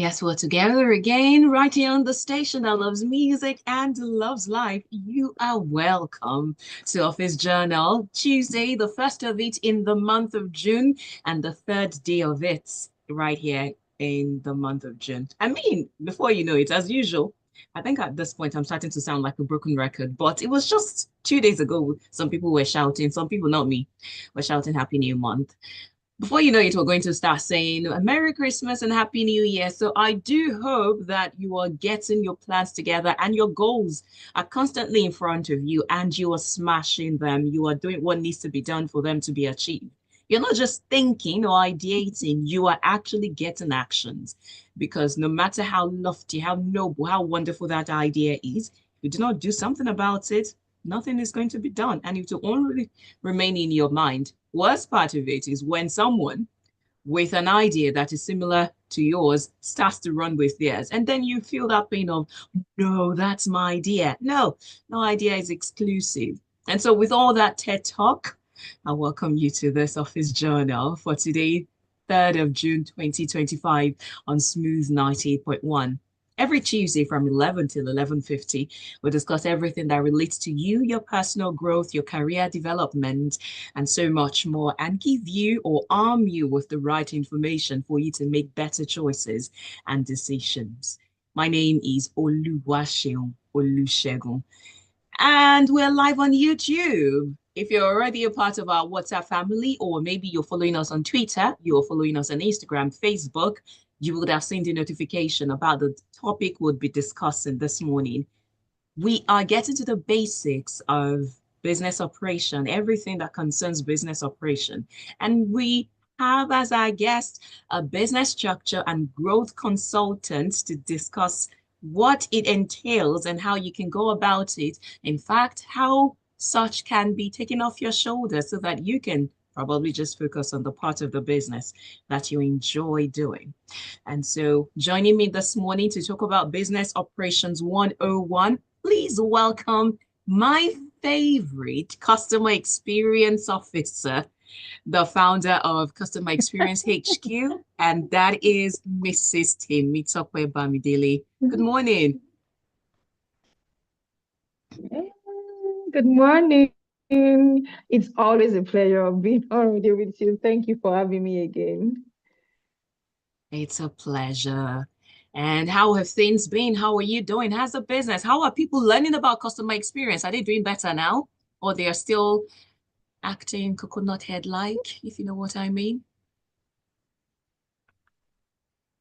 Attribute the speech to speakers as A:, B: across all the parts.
A: Yes, we're together again, right here on the station that loves music and loves life. You are welcome to Office Journal, Tuesday, the first of it in the month of June, and the third day of it right here in the month of June. I mean, before you know it, as usual, I think at this point I'm starting to sound like a broken record, but it was just 2 days ago. Some people were shouting, some people, not me, were shouting Happy New Month. Before you know it, we're going to start saying Merry Christmas and Happy New Year. So I do hope that you are getting your plans together and your goals are constantly in front of you and you are smashing them. You are doing what needs to be done for them to be achieved. You're not just thinking or ideating, you are actually getting actions. Because no matter how lofty, how noble, how wonderful that idea is, if you do not do something about it, nothing is going to be done. And it will only remain in your mind. Worst part of it is when someone with an idea that is similar to yours starts to run with theirs. And then you feel that pain of, no, that's my idea. No, no idea is exclusive. And so, with all that TED talk, I welcome you to this Office Journal for today, 3rd of June 2025 on Smooth 98.1. Every Tuesday from 11 till 11:50, we'll discuss everything that relates to you, your personal growth, your career development, and so much more, and give you or arm you with the right information for you to make better choices and decisions. My name is Oluwaseun Olusegun, and we're live on YouTube. If you're already a part of our WhatsApp family, or maybe you're following us on Twitter, you're following us on Instagram, Facebook, you would have seen the notification about the topic we'll be discussing this morning. We are getting to the basics of business operation, everything that concerns business operation. And we have as our guest a business structure and growth consultant to discuss what it entails and how you can go about it. In fact, how such can be taken off your shoulders so that you can probably just focus on the part of the business that you enjoy doing. And so joining me this morning to talk about Business Operations 101, please welcome my favorite customer experience officer, the founder of Customer Experience HQ, and that is Mrs. Temitope Bamidele. Good morning.
B: Good morning. It's always a pleasure of being on radio with you. Thank you for having me again.
A: It's a pleasure. And how have things been? How are you doing? How's the business? How are people learning about customer experience? Are they doing better now? Or they are still acting coconut head-like, if you know what I mean?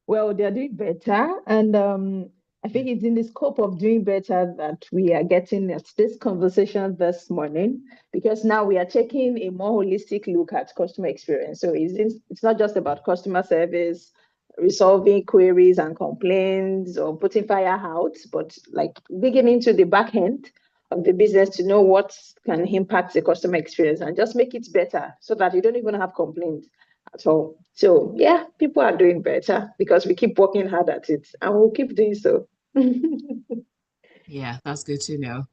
B: Well, they're doing better, and I think it's in the scope of doing better that we are getting at this conversation this morning, because now we are taking a more holistic look at customer experience. So it's not just about customer service, resolving queries and complaints or putting fire out, but like digging into the back end of the business to know what can impact the customer experience and just make it better so that you don't even have complaints at all. So yeah, people are doing better because we keep working hard at it and we'll keep doing so.
A: Yeah, that's good to know.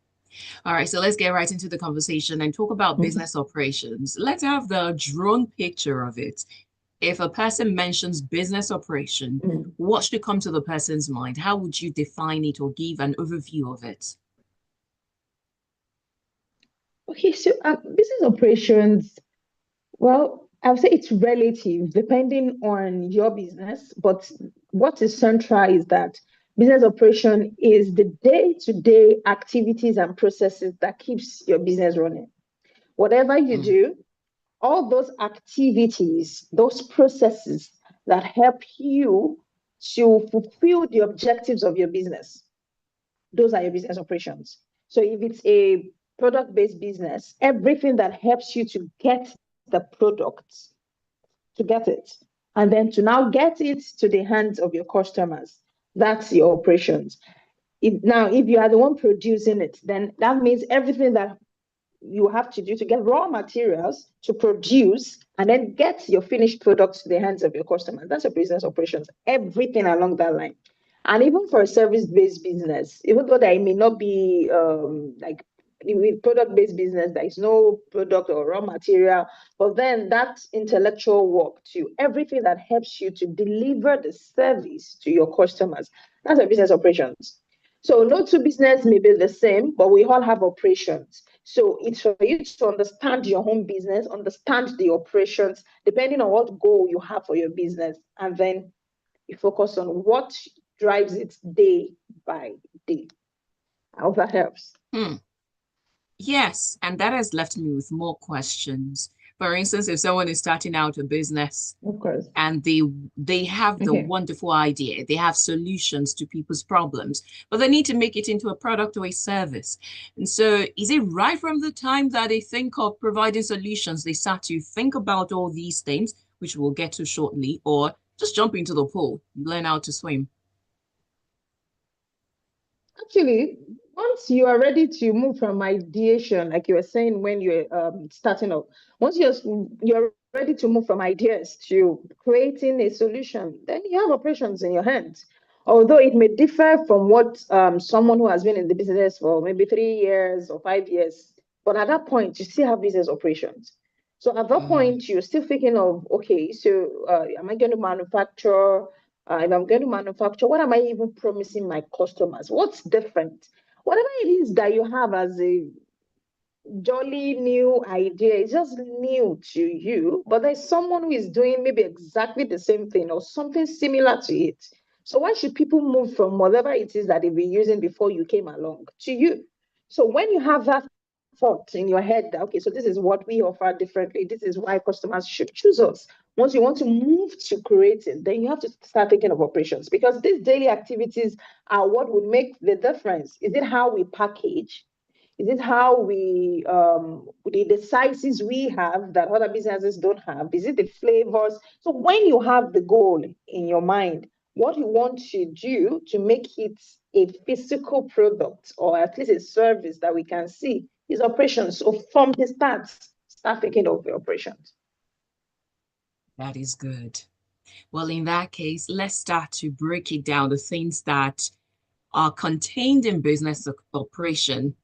A: All right, so let's get right into the conversation and talk about business operations. Let's have the drone picture of it. If a person mentions business operation, what should come to the person's mind? How would you define it or give an overview of it?
B: Okay, so business operations, well, I would say it's relative depending on your business, but what is central is that business operation is the day-to-day activities and processes that keeps your business running. Whatever you do, all those activities, those processes that help you to fulfill the objectives of your business, those are your business operations. So if it's a product-based business, everything that helps you to get the product, to get it, and then to now get it to the hands of your customers, that's your operations. If you are the one producing it, then that means everything that you have to do to get raw materials to produce and then get your finished products to the hands of your customers. That's your business operations, everything along that line. And even for a service-based business, even though that it may not be like with product-based business, there is no product or raw material, but then that intellectual work to everything that helps you to deliver the service to your customers. That's a business operations. So no two business may be the same, but we all have operations. So it's for you to understand your home business, understand the operations, depending on what goal you have for your business, and then you focus on what drives it day by day. I hope that helps.
A: Hmm. Yes, and that has left me with more questions. For instance, if someone is starting out a business
B: Of course.
A: and they have the
B: Okay.
A: wonderful idea, they have solutions to people's problems, but they need to make it into a product or a service. And so is it right from the time that they think of providing solutions, they start to think about all these things, which we'll get to shortly, or just jump into the pool, learn how to swim?
B: Actually, once you are ready to move from ideation, like you were saying when you're starting up, once you're ready to move from ideas to creating a solution, then you have operations in your hands. Although it may differ from what someone who has been in the business for maybe 3 years or 5 years, but at that point, you still have business operations. So at that
A: Mm,
B: point, you're still thinking of, okay, so am I going to manufacture? If I'm going to manufacture, what am I even promising my customers? What's different? Whatever it is that you have as a jolly new idea, it's just new to you, but there's someone who is doing maybe exactly the same thing or something similar to it. So why should people move from whatever it is that they've been using before you came along to you? So when you have that thought in your head that, okay, so this is what we offer differently, this is why customers should choose us. Once you want to move to creating, then you have to start thinking of operations, because these daily activities are what would make the difference. Is it how we package? Is it how we the sizes we have that other businesses don't have? Is it the flavors? So when you have the goal in your mind, what you want to do to make it a physical product or at least a service that we can see is operations. So from the start thinking of the operations.
A: that is good. Well, in that case, let's start to break it down, the things that are contained in business operation.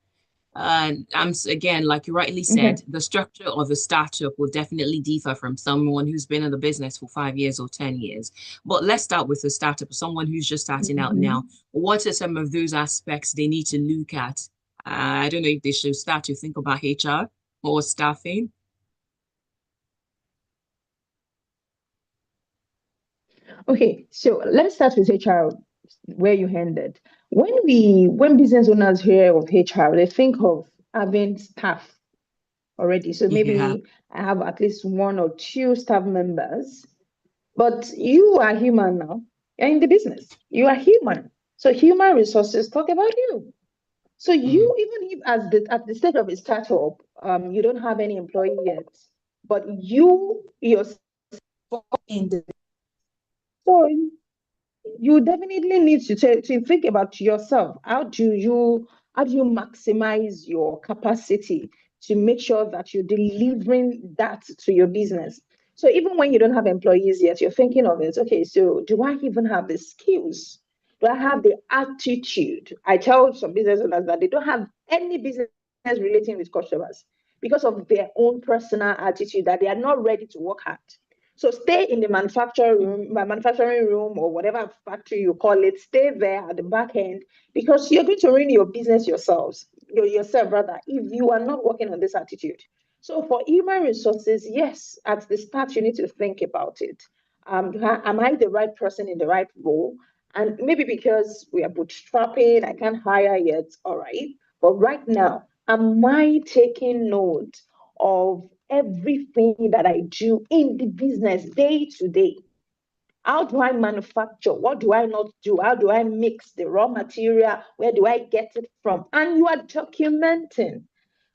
A: Again, like you rightly said,
B: Okay.
A: the structure of a startup will definitely differ from someone who's been in the business for 5 years or 10 years. But let's start with a startup, someone who's just starting out now.
B: Mhm.
A: What are some of those aspects they need to look at? I don't know if they should start to think about HR or staffing.
B: Okay, so let's start with HR where you ended. When business owners hear of HR, they think of having staff already. So
A: Yeah.
B: maybe I have at least one or two staff members, but you are human now. You're in the business. You are human. So human resources talk about you. So
A: Mm.
B: you, even if as the at the stage of a startup, you don't have any employee yet, but you yourself in the so you definitely need to think about yourself. How do you maximize your capacity to make sure that you're delivering that to your business? So even when you don't have employees yet, you're thinking of it. Okay, so do I even have the skills? Do I have the attitude? I tell some business owners that they don't have any business relating with customers because of their own personal attitude that they are not ready to work hard. So stay in the manufacturing room or whatever factory you call it. Stay there at the back end because you're going to ruin your business yourself rather, if you are not working on this attitude. So for human resources, yes, at the start you need to think about it. Am I the right person in the right role? And maybe because we are bootstrapping, I can't hire yet. All right, but right now, am I taking note of everything that I do in the business day to day? How do I manufacture? What do I not do? How do I mix the raw material? Where do I get it from? And you are documenting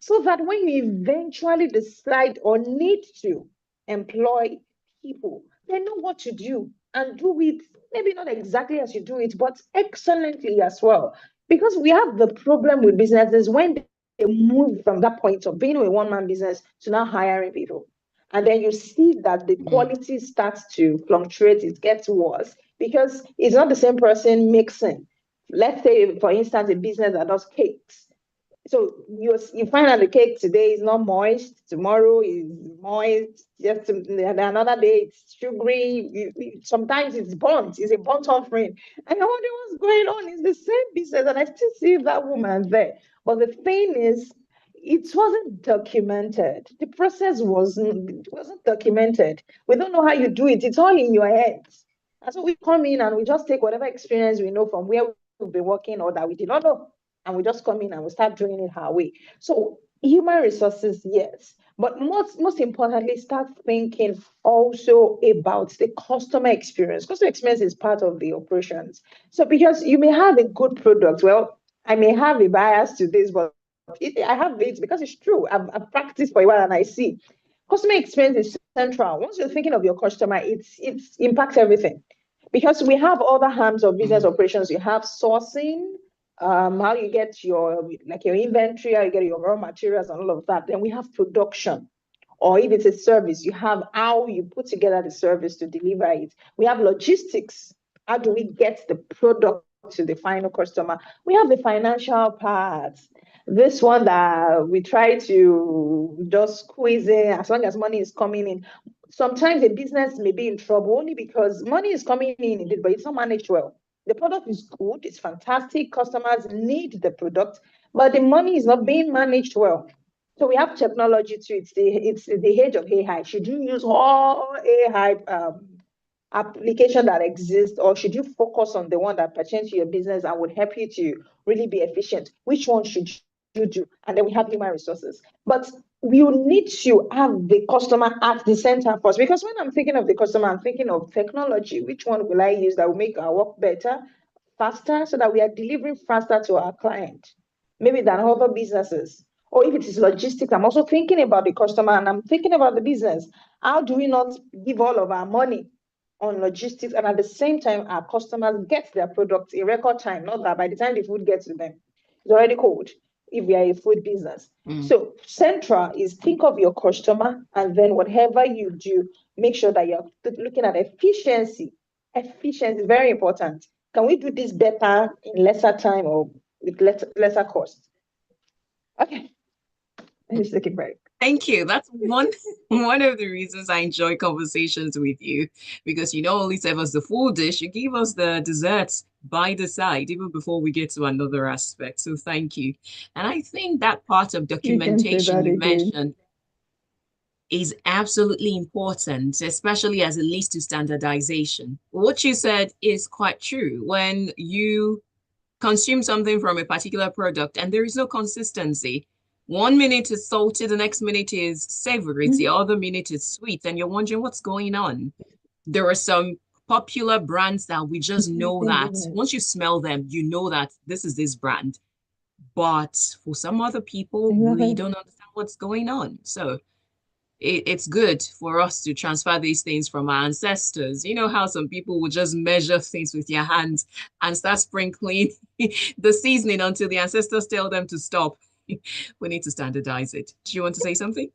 B: so that when you eventually decide or need to employ people, they know what to do and do it maybe not exactly as you do it, but excellently as well. Because we have the problem with businesses when they move from that point of being a one man business to now hiring people. And then you see that the
A: Mm.
B: quality starts to fluctuate, it gets worse because it's not the same person mixing. Let's say, for instance, a business that does cakes. So you find out the cake today is not moist, tomorrow is moist, another day it's sugary. Sometimes it's burnt, it's a burnt offering. And I wonder what's going on. It's the same business, and I still see that woman there. But the thing is, it wasn't documented. The process wasn't documented. We don't know how you do it. It's all in your head. And so we come in and we just take whatever experience we know from where we've been working or that we did not know, and we just come in and we start doing it our way. So human resources, yes, but most importantly, start thinking also about the customer experience. Customer experience is part of the operations. So because you may have a good product, well, I may have a bias to this, but I have it because it's true. I've practiced for a while and I see customer experience is central. Once you're thinking of your customer, it impacts everything, because we have other arms of business
A: Mm.
B: operations. You have sourcing, how you get your inventory, how you get your raw materials and all of that. Then we have production. Or if it's a service, you have how you put together the service to deliver it. We have logistics. How do we get the product to the final customer? We have the financial part. This one that we try to just squeeze in as long as money is coming in. Sometimes a business may be in trouble only because money is coming in, indeed, but it's not managed well. The product is good, it's fantastic, customers need the product, but the money is not being managed well. So we have technology too. It's the age of AI. Should you use all AI application that exists, or should you focus on the one that pertains to your business and would help you to really be efficient? Which one should you do? And then we have human resources. But you need to have the customer at the center first, because when I'm thinking of the customer, I'm thinking of technology. Which one will I use that will make our work better, faster, so that we are delivering faster to our client, maybe than other businesses? Or if it is logistics, I'm also thinking about the customer and I'm thinking about the business. How do we not give all of our money on logistics, and at the same time our customers get their products in record time, not that by the time the food gets to them it's already cold, if we are a food business?
A: Mm.
B: So central is think of your customer, and then whatever you do, make sure that you're looking at efficiency. Efficiency is very important. Can we do this better in lesser time or with lesser cost? Okay, let me just take a break.
A: Thank you. That's one of the reasons I enjoy conversations with you, because you not only serve us the full dish, you give us the desserts by the side, even before we get to another aspect. So thank you. And I think that part of
B: You can say
A: documentation
B: that
A: you
B: again.
A: mentioned is absolutely important, especially as it leads to standardization. What you said is quite true. When you consume something from a particular product and there is no consistency, 1 minute is salty, the next minute is savory, the
B: Mhm.
A: other minute is sweet, and you're wondering what's going on. There are some popular brands that we just know that once you smell them, you know that this is this brand. But for some other people, we
B: Exactly.
A: don't understand what's going on. So it's good for us to transfer these things from our ancestors. You know how some people will just measure things with their hands and start sprinkling the seasoning until the ancestors tell them to stop. We need to standardize it. Do you want to say something?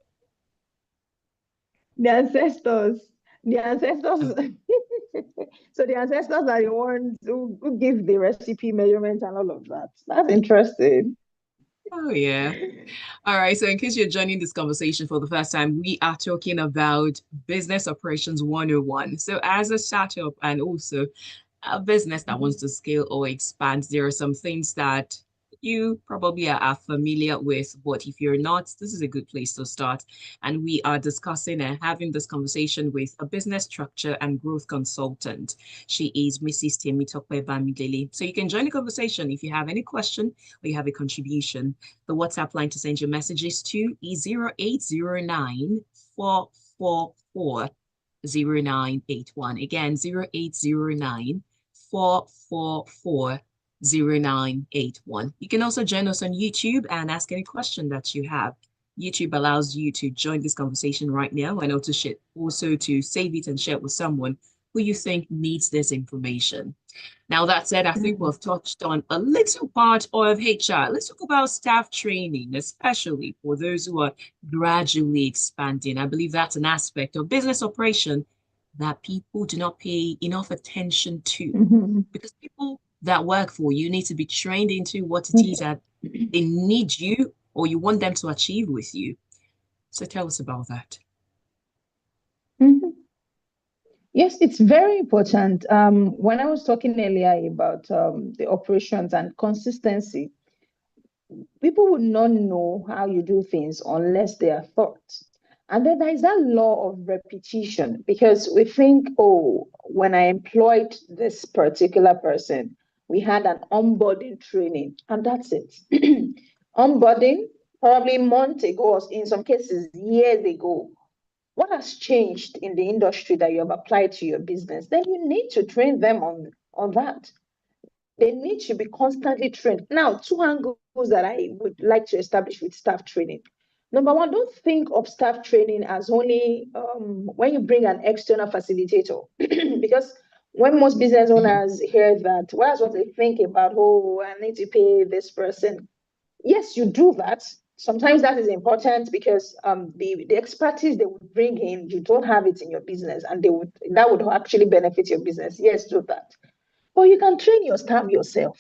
B: The ancestors. The ancestors.
A: Oh,
B: So the ancestors are the ones who give the recipe measurements and all of that. That's interesting.
A: oh yeah. All right. So, in case you're joining this conversation for the first time, we are talking about Business Operations 101. So, as a startup and also a business that wants to scale or expand, there are some things that you probably are familiar with, but if you're not, this is a good place to start. And we are discussing and having this conversation with a business structure and growth consultant. She is Mrs. Temitope Bamidele. So you can join the conversation if you have any question or you have a contribution. The WhatsApp line to send your messages to is 0809 444 0981. Again, 0809 444 0981. You can also join us on YouTube and ask any question that you have. YouTube allows you to join this conversation right now and also to save it and share it with someone who you think needs this information. Now, that said, I think
B: Mhm.
A: we've touched on a little part of HR. Let's talk about staff training, especially for those who are gradually expanding. I believe that's an aspect of business operation that people do not pay enough attention to,
B: Mhm.
A: because people that work for you need to be trained into what it is
B: Okay.
A: that they need you or you want them to achieve with you. So tell us about that.
B: Mhm. Yes, it's very important. When I was talking earlier about the operations and consistency, people would not know how you do things unless they are taught. And then there is that law of repetition because we think, oh, when I employed this particular person, we had an onboarding training, and that's it. Onboarding, probably months ago, or in some cases, years ago. What has changed in the industry that you have applied to your business? Then you need to train them on that. They need to be constantly trained. Now, two angles that I would like to establish with staff training. Number one, don't think of staff training as only when you bring an external facilitator, because when most business
A: Mm,
B: owners hear that, well, that's what they think about. Oh, I need to pay this person. Yes, you do that. Sometimes that is important because the expertise they would bring in, you don't have it in your business, and that would actually benefit your business. Yes, do that. But you can train your staff yourself.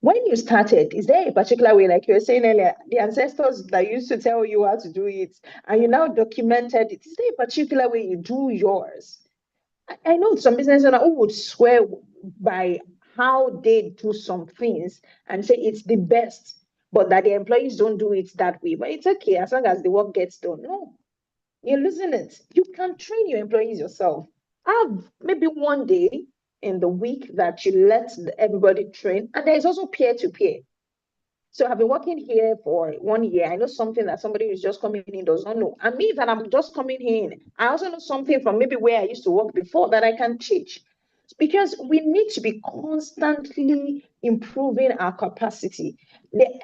B: When you started, is there a particular way, like you were saying earlier, the ancestors that used to tell you how to do it, and you now documented it? Is there a particular way you do yours? I know some business owners who would swear by how they do some things and say it's the best, but that the employees don't do it that way. But it's okay as long as the work gets done. No, you're losing it. You can train your employees yourself. Have maybe one day in the week that you let everybody train, and there is also peer to peer. So I've been working here for 1 year. I know something that somebody who's just coming in does not know. And me that I'm just coming in, I also know something from maybe where I used to work before that I can teach. Because we need to be constantly improving our capacity.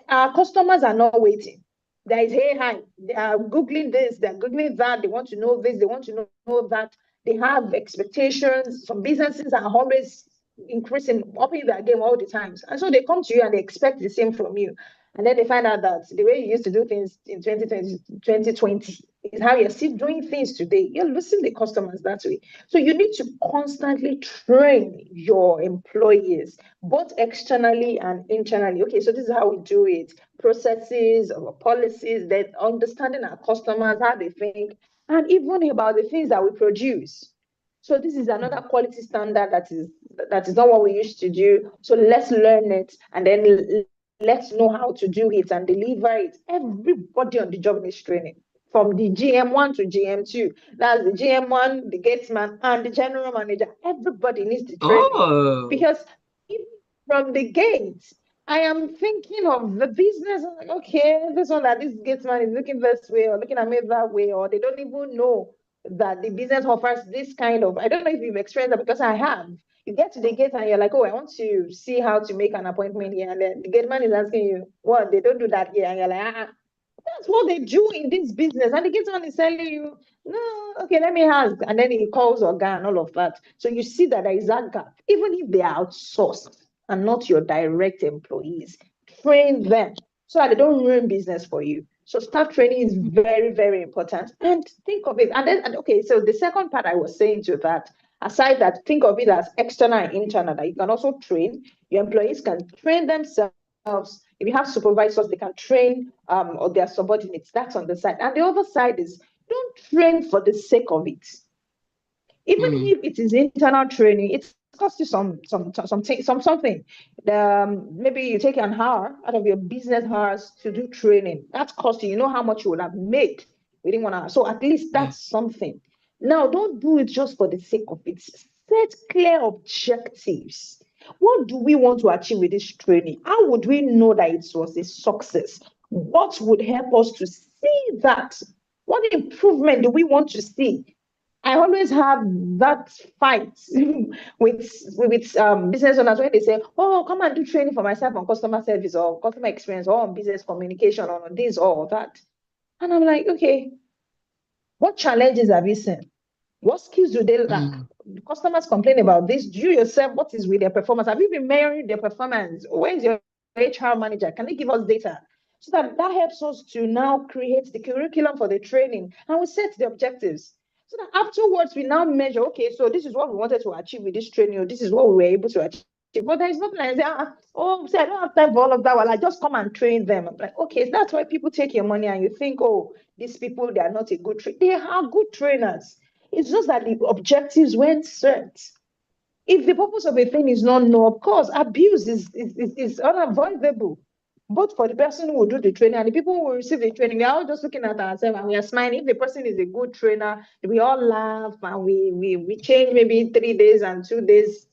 B: Our customers are not waiting. There is hey hi. They are googling this, they're googling that. They want to know this, they want to know that. They have expectations. Some businesses are always increasing, upping their game all the times. And so they come to you and they expect the same from you. And then they find out that the way you used to do things in 2020 is how you're still doing things today. You're losing the customers that way. So you need to constantly train your employees, both externally and internally. Okay, so this is how we do it. Processes or policies, that understanding our customers, how they think, and even about the things that we produce. So this is another
A: mm,
B: quality standard that is not what we used to do. So let's learn it and then let's know how to do it and deliver it. Everybody on the job needs training. From the GM1 to GM2. That's the GM1, the gatesman, and the general manager. Everybody needs the training.
A: oh,
B: Because even from the gate, I am thinking of the business. I'm like, okay, this one that this gatesman is looking this way or looking at me that way, or they don't even know that the business offers this kind of. I don't know if you've experienced that because I have. You get to the gate and you're like, oh, I want to see how to make an appointment here. And then the gate man is asking you, what, they don't do that here. And you're like, that's what they do in this business. And the gate man is telling you, no, okay, let me ask. And then he calls Oga and all of that. So you see that there is that gap. Even if they are outsourced and not your direct employees, train them so that they don't ruin business for you. So staff training is very, very important. And think of it. Okay, so the second part I was saying to that, aside that, think of it as external and internal, that you can also train. Your employees can train themselves. If you have supervisors, they can train or their subordinates. That's on the side. And the other side is don't train for the sake of it. Even
A: mm,
B: if it is internal training, it costs you something. Maybe you take an hour out of your business hours to do training. That's costing. You know how much you would have made within 1 hour. So at least
A: yeah.
B: that's something. Now, don't do it just for the sake of it. Set clear objectives. What do we want to achieve with this training? How would we know that it was a success? What would help us to see that? What improvement do we want to see? I always have that fight with business owners when they say, "Oh, come and do training for myself on customer service or customer experience or on business communication or on this or that." And I'm like, okay, what challenges have you seen? What skills do they lack?
A: Mm,
B: The customers complain about this. Do you yourself, what is with their performance? Have you been measuring their performance? Where is your HR manager? Can they give us data? So that helps us to now create the curriculum for the training and we set the objectives. So that afterwards we now measure, okay, so this is what we wanted to achieve with this training, or this is what we were able to achieve. But there's nothing like that. Oh, say I don't have time for all of that. Well, I just come and train them. I'm like, okay, that's why people take your money and you think, oh, these people, they are not a good trainer. They are good trainers. It's just that the objectives weren't set. If the purpose of a thing is not known, of course, abuse is unavoidable. Both for the person who will do the training and the people who will receive the training. We are all just looking at ourselves and we are smiling. If the person is a good trainer, we all laugh and we change maybe 3 days and 2 days,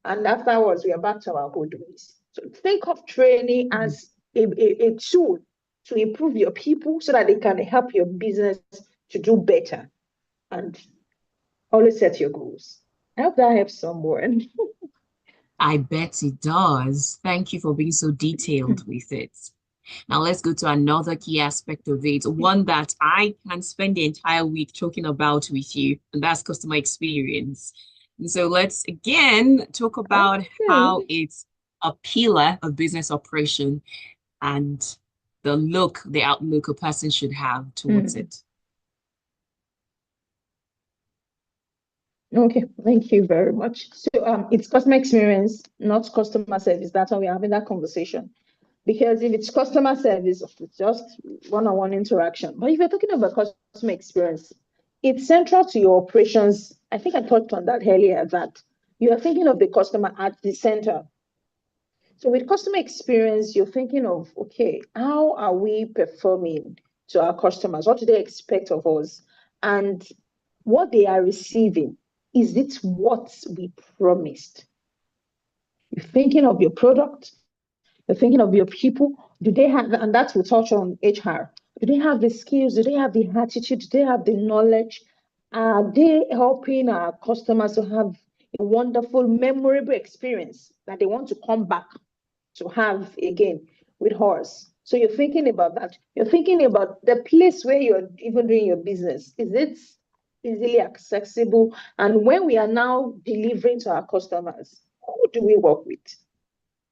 B: and afterwards we are back to our old ways. So think of training as a tool to improve your people so that they can help your business to do better. And always set your goals. I hope that helps someone.
A: I bet it does. Thank you for being so detailed with it. Now let's go to another key aspect of it, one that I can spend the entire week talking about with you, and that's customer experience. And so let's again talk about how
B: Okay.
A: it's a pillar of business operation and the outlook a person should have towards
B: Mm.
A: it.
B: Okay, thank you very much. So it's customer experience, not customer service. That's why we're having that conversation. Because if it's customer service, it's just one-on-one interaction. But if you're talking about customer experience, it's central to your operations. I think I touched on that earlier, that you are thinking of the customer at the center. So with customer experience, you're thinking of, okay, how are we performing to our customers? What do they expect of us? And what they are receiving, is it what we promised? You're thinking of your product, you're thinking of your people. Do they have, and that will touch on HR, do they have the skills? Do they have the attitude? Do they have the knowledge? Are they helping our customers to have a wonderful, memorable experience that they want to come back to have again with horse? So you're thinking about that. You're thinking about the place where you're even doing your business. Is it easily accessible? And when we are now delivering to our customers, who do we work with?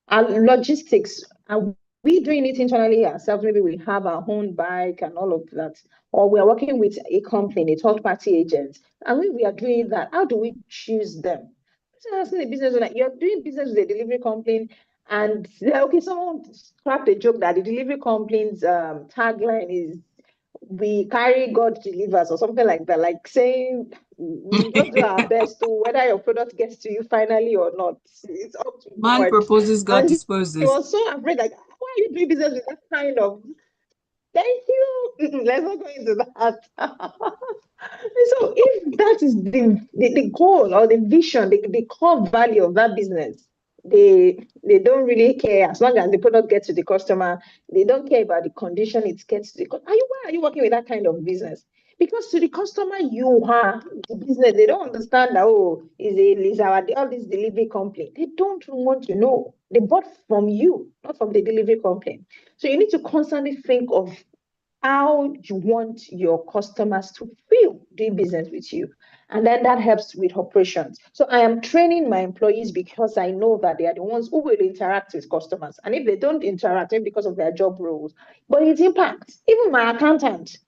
B: Our logistics, are we doing it internally ourselves? Maybe we have our own bike and all of that. Or we are working with a company, a third party agent. And when we are doing that, how do we choose them? So asking the business owner, you're doing business with a delivery company, and okay, someone cracked a joke that the delivery company's tagline is "We carry, God delivers," or something like that, like saying we just do our best to whether your product gets to you finally or not. It's up to
A: Man
B: God.
A: proposes, God
B: And he
A: disposes.
B: was so afraid, like, why are you doing business with that kind of thank you? Let's not go into that. So if that is the goal or the vision, the core value of that business, they don't really care as long as the product gets to the customer. They don't care about the condition it gets to the customer. Why are you working with that kind of business? Because to the customer, you are the business. They don't understand that, oh, is our all this delivery company. They don't want to know. They bought from you, not from the delivery company. So you need to constantly think of how you want your customers to feel doing business with you. And then that helps with operations. So I am training my employees because I know that they are the ones who will interact with customers. And if they don't interact, maybe because of their job roles, but it impacts even my accountant.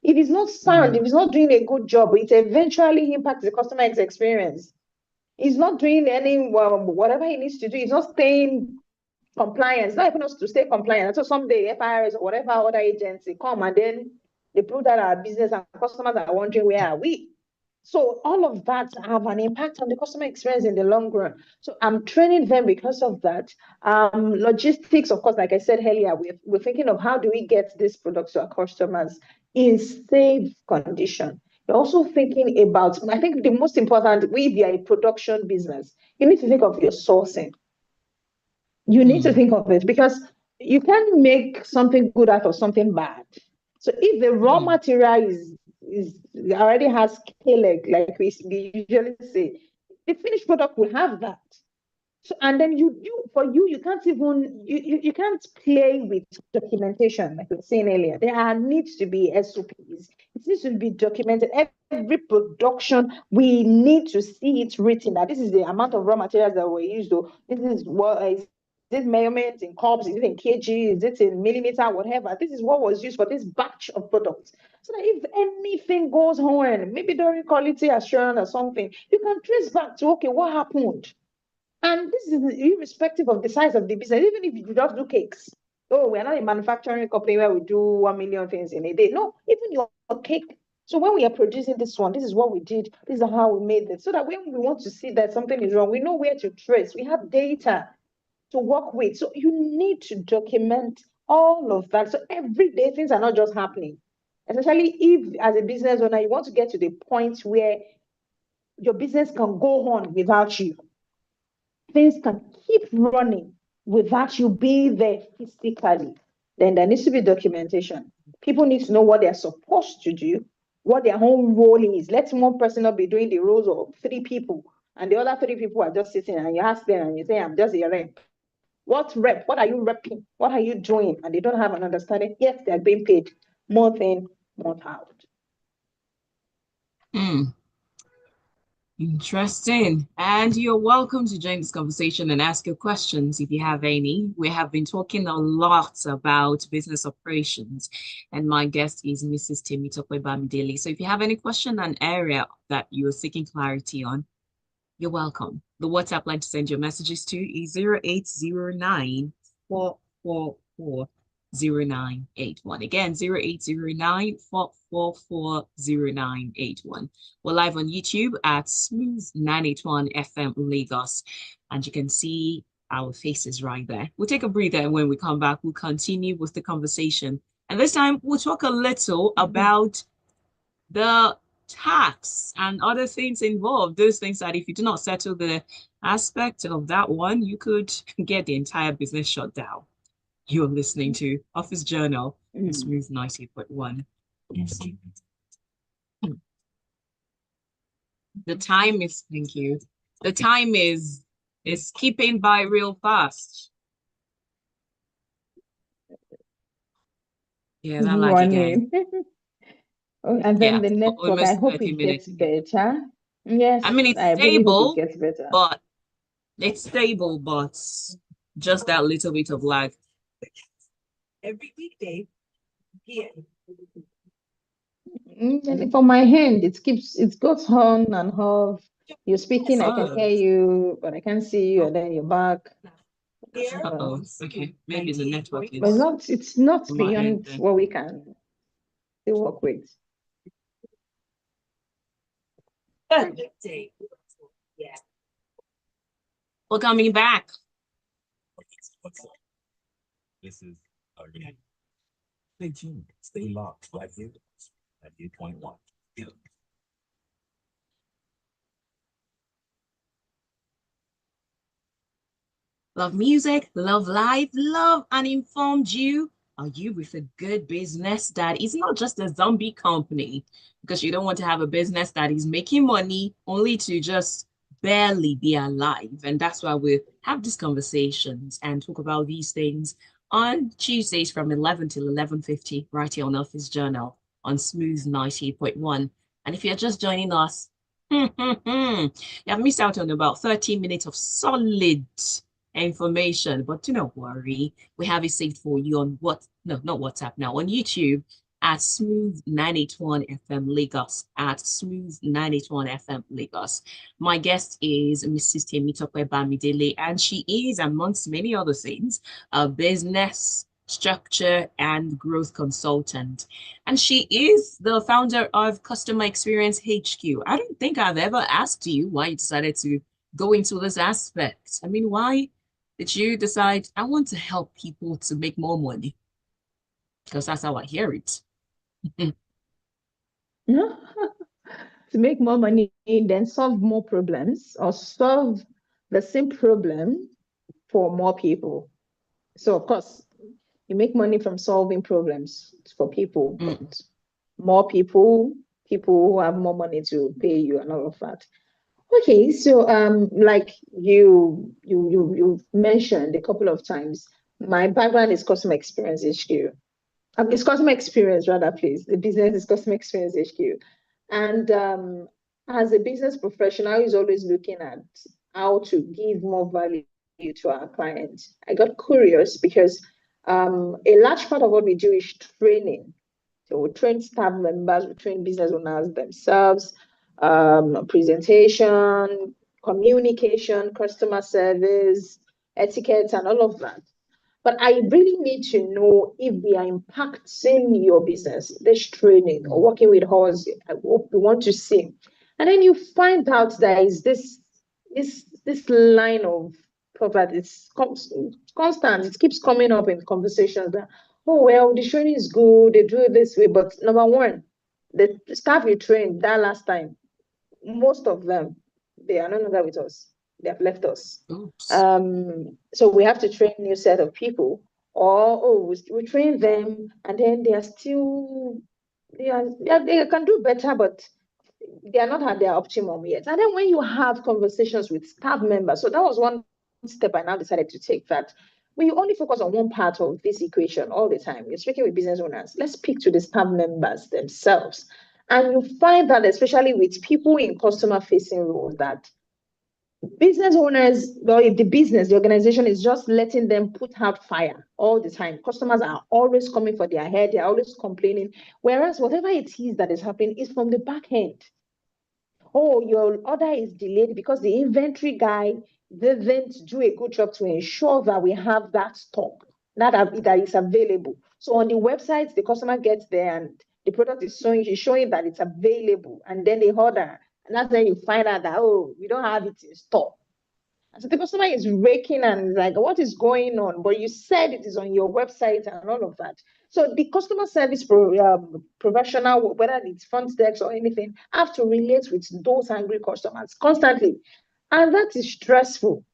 B: If it's not sound, if
A: Mm.
B: it's not doing a good job, it eventually impacts the customer experience. He's not doing any whatever he needs to do. He's not staying compliance, not even us to stay compliant. So someday FIRS or whatever other agency come and then they prove that our business and customers are wondering where are we. So all of that have an impact on the customer experience in the long run. So I'm training them because of that. Logistics, of course, like I said earlier, we're thinking of how do we get these products to our customers in safe condition. You're also thinking about, I think the most important, we are a production business. You need to think of your sourcing. You need to
A: Mm.
B: think of it because you can't make something good out of something bad. So if the raw
A: Mm.
B: material is already has K-leg, like we usually say, the finished product will have that. So and then you can't even you can't play with documentation like we were saying earlier. There are needs to be SOPs. It needs to be documented. Every production we need to see it written that this is the amount of raw materials that were used. Though this is what is this measurement in cups, is it in kg, is it in millimeter, whatever. This is what was used for this batch of products. So that if anything goes on, maybe during quality assurance or something, you can trace back to okay, what happened? And this is irrespective of the size of the business, even if you just do cakes. Oh, we're not a manufacturing company where we do 1 million things in a day. No, even your cake. So when we are producing this one, this is what we did, this is how we made it. So that when we want to see that something is wrong, we know where to trace. We have data to work with. So you need to document all of that. So every day things are not just happening. Especially if as a business owner, you want to get to the point where your business can go on without you. Things can keep running without you being there physically. Then there needs to be documentation. People need to know what they're supposed to do, what their own role is. Let one person not be doing the roles of three people, and the other three people are just sitting, and you ask them and you say, I'm just a rep. What rep? What are you repping? What are you doing? And they don't have an understanding. Yes, they're being paid month in, month out.
A: Hmm. Interesting. And you're welcome to join this conversation and ask your questions if you have any. We have been talking a lot about business operations, and my guest is Mrs. Temitope Bamidele. So if you have any question and area that you're seeking clarity on, you're welcome. The WhatsApp line to send your messages to is 0809 444 0981. Again, 0809 444 0981. We're live on YouTube at Smooth 981 FM Lagos, and you can see our faces right there. We'll take a breather, and when we come back, we'll continue with the conversation. And this time, we'll talk a little about the tax and other things involved. Those things that if you do not settle the aspect of that one, you could get the entire business shut down. You're listening to Office Journal on
B: Mm.
A: Smooth 90.1. Yes. The time is, thank you. The time is skipping by real fast. Yeah, that lag again.
B: Running. Oh, and then
A: Yeah,
B: the network, I
A: almost
B: hope
A: 30
B: it gets
A: minutes again.
B: better.
A: I
B: Yes,
A: mean, it's
B: I really hope it
A: stable,
B: gets better.
A: but it's stable, but just that little bit of lag. Every weekday, yeah.
B: And for my hand, it goes on and off. You're speaking, I can
A: Oh,
B: hear you, but I can't see you, and then you're back.
A: uh-oh. Okay, maybe the network
B: But
A: is
B: it's not
A: on my end
B: beyond
A: then.
B: what we can still work with.
A: We're coming back.
C: This is stay tuned, stay locked right here at 8.1.
A: Love music, love life, love and informed you. Are you with a good business that is not just a zombie company? Because you don't want to have a business that is making money only to just barely be alive. And that's why we have these conversations and talk about these things on Tuesdays from 11 till 11:50 right here on Office Journal on Smooth 90.1. And if you're just joining us, you have missed out on about 30 minutes of solid information, but do not worry. We have it saved for you on no, not WhatsApp now, on YouTube at Smooth 981 FM Lagos, at Smooth 981 FM Lagos. My guest is Mrs. Temitope Bamidele, and she is, amongst many other things, a business structure and growth consultant. And she is the founder of Customer Experience HQ. I don't think I've ever asked you why you decided to go into this aspect. I mean, why did you decide, I want to help people to make more money? Because that's how I hear it.
B: To make more money, then solve more problems or solve the same problem for more people. So, of course, you make money from solving problems for people,
A: Mm,
B: but more people who have more money to pay you and all of that. Okay, so like you mentioned a couple of times, my background is customer experience HQ. It's customer experience rather, please. The business is customer experience HQ. And as a business professional is always looking at how to give more value to our clients. I got curious because a large part of what we do is training. So we train staff members, we train business owners themselves, presentation, communication, customer service, etiquette, and all of that. But I really need to know if we are impacting your business, this training or working with us, what we want to see. And then you find out there is this line of proverb. It's constant. It keeps coming up in conversations that, oh well, the training is good, they do it this way. But number one, the staff you trained that last time, most of them, they are no longer with us. They have left us.
A: Oops.
B: So we have to train new set of people, or we train them, and then they are still they can do better, but they are not at their optimum yet. And then when you have conversations with staff members, so that was one step I now decided to take, that when you only focus on one part of this equation all the time, you're speaking with business owners, let's speak to the staff members themselves. And you find that, especially with people in customer facing roles, that business owners, well, if the organization is just letting them put out fire all the time, customers are always coming for their head, they're always complaining. Whereas whatever it is that is happening is from the back end. Oh, your order is delayed because the inventory guy didn't do a good job to ensure that we have that stock, that is available. So on the website, the customer gets there and the product is showing that it's available, and then they order. And that's when you find out that, oh, we don't have it in store. And so the customer is raking and like, what is going on? But you said it is on your website and all of that. So the customer service professional, whether it's front desk or anything, have to relate with those angry customers constantly. And that is stressful.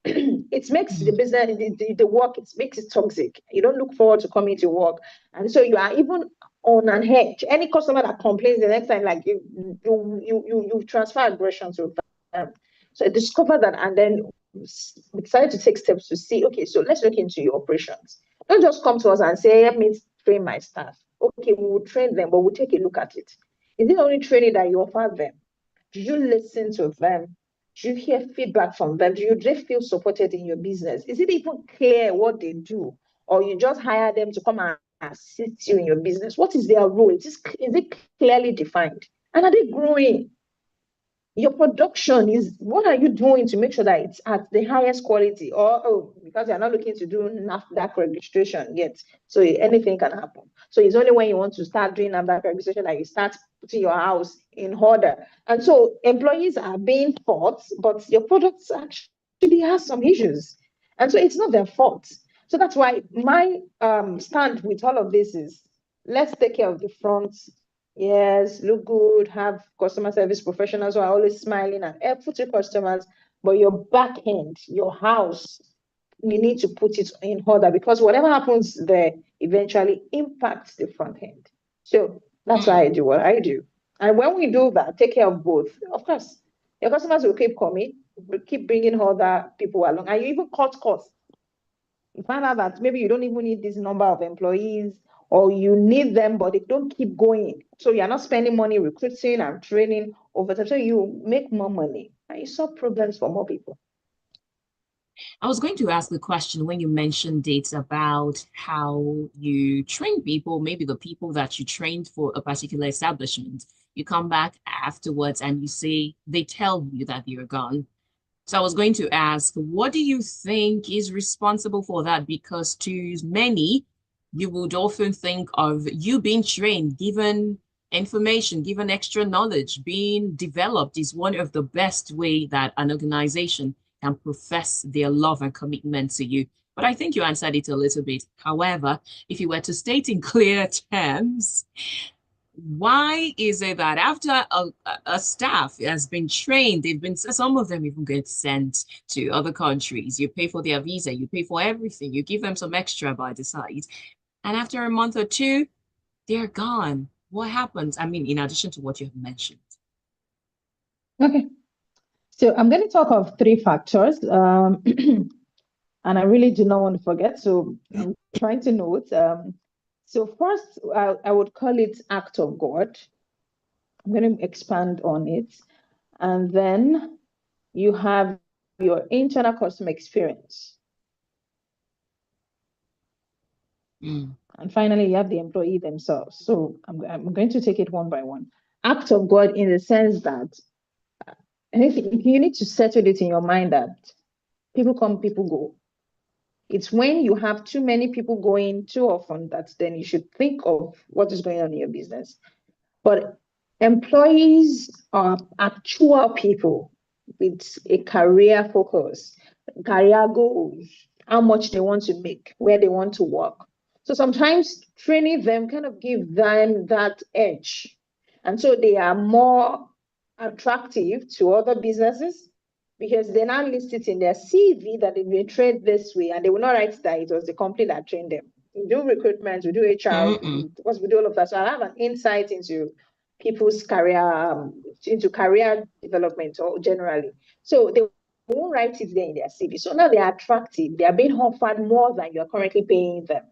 B: It makes the business, the work, it makes it toxic. You don't look forward to coming to work. And so you are even on an edge. Any customer that complains the next time, like you transfer aggression to them. So I discovered that, and then we decided to take steps to see, okay, so let's look into your operations. Don't just come to us and say, help me train my staff. Okay, we will train them, but we'll take a look at it. Is it only training that you offer them? Do you listen to them? Do you hear feedback from them? Do they feel supported in your business? Is it even clear what they do? Or you just hire them to come and assist you in your business? What is their role? Is it clearly defined? And are they growing? Your production is, what are you doing to make sure that it's at the highest quality? Or because you're not looking to do NAFDAC registration yet, so anything can happen. So it's only when you want to start doing NAFDAC registration that you start putting your house in order. And so employees are being taught, but your products actually have some issues, and so it's not their fault. So that's why my stand with all of this is, let's take care of the front. Yes, look good, have customer service professionals who are always smiling and helpful to customers, but your back end, your house, you need to put it in order, because whatever happens there eventually impacts the front end. So that's why I do what I do. And when we do that, take care of both, of course, your customers will keep coming, will keep bringing other people along, and you even cut costs. You find out that maybe you don't even need this number of employees, or you need them, but they don't keep going. So you're not spending money recruiting and training over time. So you make more money and you solve problems for more people.
A: I was going to ask the question when you mentioned it about how you train people, maybe the people that you trained for a particular establishment. You come back afterwards and you say, they tell you that you're gone. So I was going to ask, what do you think is responsible for that? Because to many, you would often think of you being trained, given information, given extra knowledge, being developed is one of the best way that an organization can profess their love and commitment to you. But I think you answered it a little bit. However, if you were to state in clear terms, why is it that after a staff has been trained, some of them even get sent to other countries, you pay for their visa, you pay for everything, you give them some extra by the side, and after a month or two, they're gone. What happens? I mean, in addition to what you have mentioned.
B: Okay. So I'm going to talk of three factors, and I really do not want to forget. So I'm trying to note. So first, I would call it act of God. I'm going to expand on it. And then you have your internal customer experience. And finally, you have the employee themselves. So I'm going to take it one by one. Act of God in the sense that And if you need to settle it in your mind that people come, people go. It's when you have too many people going too often that then you should think of what is going on in your business. But employees are actual people with a career focus, career goals, how much they want to make, where they want to work. So sometimes training them kind of give them that edge. And so they are more attractive to other businesses because they now list it in their CV that they've been trained this way, and they will not write that it was the company that trained them. We do recruitment, we do HR,
A: Mm-mm.
B: we do all of that. So I have an insight into people's career, into career development or generally. So they won't write it there in their CV. So now they are attractive. They are being offered more than you're currently paying them.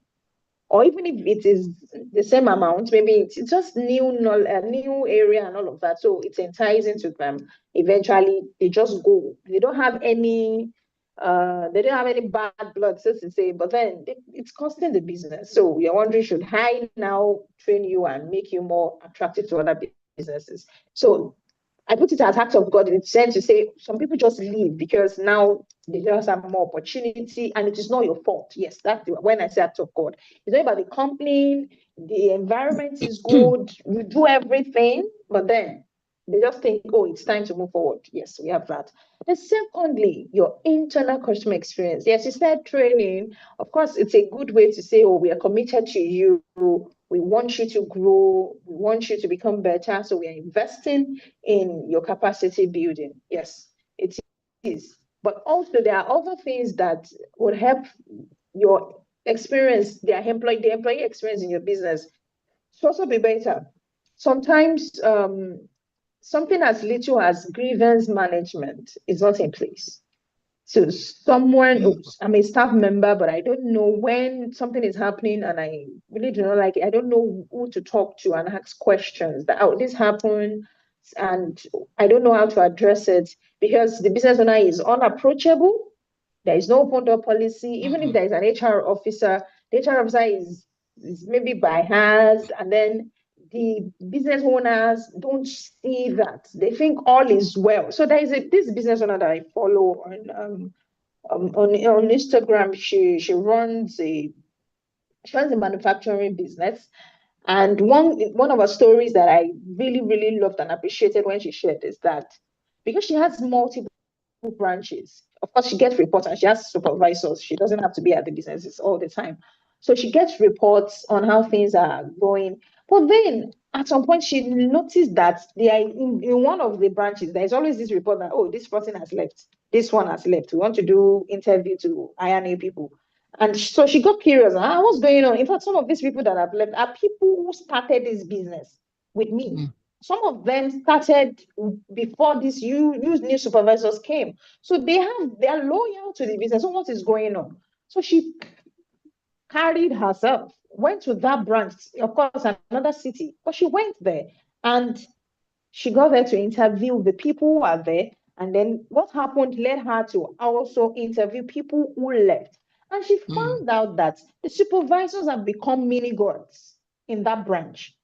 B: Or even if it is the same amount, maybe it's just a new area and all of that. So it's enticing to them. Eventually, they just go. They don't have any bad blood, so to say. But then it's costing the business. So you're wondering, should I now train you and make you more attractive to other businesses? So I put it as act of God in the sense to say some people just leave because now they just have more opportunity and it is not your fault. Yes, when I say act of God. It's not about the company, the environment is good, we do everything, but then they just think, oh, it's time to move forward. Yes, we have that. And secondly, your internal customer experience. Yes, you said training. Of course, it's a good way to say, oh, we are committed to you. We want you to grow. We want you to become better. So we are investing in your capacity building. Yes, it is. But also, there are other things that would help your experience, the employee experience in your business to also be better. Sometimes something as little as grievance management is not in place. So I'm a staff member, but I don't know when something is happening and I really do not like it. I don't know who to talk to and ask questions that, oh, this happened and I don't know how to address it because the business owner is unapproachable. There is no open door policy. Even if
A: Mm-mm.
B: there is an HR officer, the HR officer is maybe biased, and then the business owners don't see that. They think all is well. So there is this business owner that I follow on Instagram. She runs a manufacturing business. And one of her stories that I really, really loved and appreciated when she shared is that because she has multiple branches. Of course, she gets reports and she has supervisors. She doesn't have to be at the businesses all the time. So she gets reports on how things are going. But then at some point, she noticed that they are in one of the branches. There's always this report that, oh, this person has left. This one has left. We want to do interview to hire new people. And so she got curious. What's going on? In fact, some of these people that have left are people who started this business with me.
A: Mm.
B: Some of them started before these new supervisors came. So they are loyal to the business. So what is going on? So she carried herself, went to that branch, of course, another city, but she went there and she got there to interview the people who are there. And then what happened led her to also interview people who left. And she
A: Mm.
B: found out that the supervisors have become mini gods in that branch.